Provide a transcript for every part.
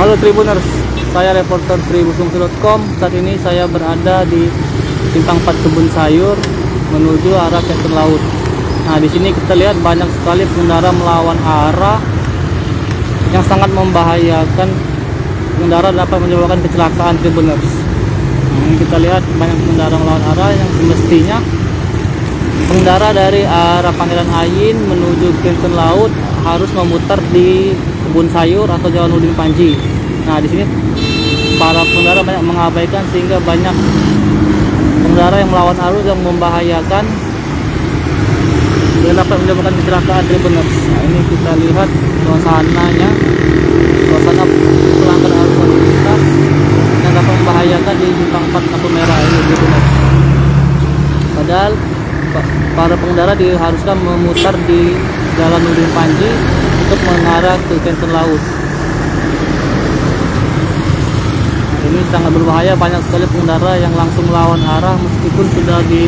Halo Tribuners, saya reporter tribusungsu.com. Saat ini saya berada di Simpang 4 Kebun Sayur menuju arah Kenton Laut. Nah, di sini kita lihat banyak sekali pengendara melawan arah yang sangat membahayakan. Pengendara dapat menyebabkan kecelakaan Tribuners. Nah, ini kita lihat banyak pengendara melawan arah yang semestinya pengendara dari arah Pangeran Ayin menuju Kenton Laut harus memutar di Kebun Sayur atau Jalan Udin Panji. Nah, di sini para pengendara banyak mengabaikan sehingga banyak pengendara yang melawan arus yang membahayakan yang dapat menyebabkan kecelakaan Tribuners. Nah, ini kita lihat suasananya, suasana pelanggaran arus lalu lintas yang dapat membahayakan di Simpang 4 lampu merah ini Tribuners. Padahal para pengendara diharuskan memutar di Jalan Udin Panji untuk mengarah ke Kenton Laut. Ini sangat berbahaya, banyak sekali pengendara yang langsung melawan arah meskipun sudah di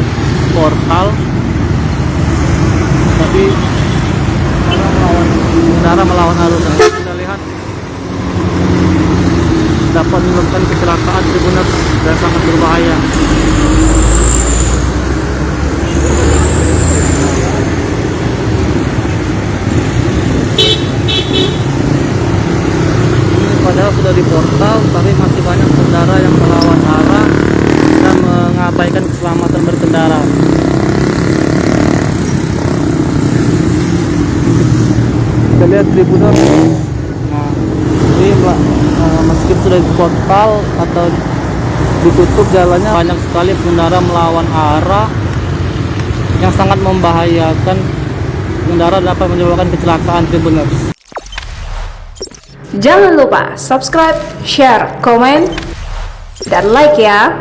portal, tapi pengendara melawan arus. Nah, kita lihat dapat menyebabkan kecelakaan Tribuners dan sangat berbahaya. Padahal sudah di portal, tapi masih banyak pengendara yang melawan arah dan mengabaikan keselamatan berkendara. Kita lihat Tribuners. Nah, ini meskipun sudah di portal atau ditutup jalannya, banyak sekali pengendara melawan arah yang sangat membahayakan. Pengendara dapat menyebabkan kecelakaan Tribuners. Jangan lupa subscribe, share, komen, dan like ya.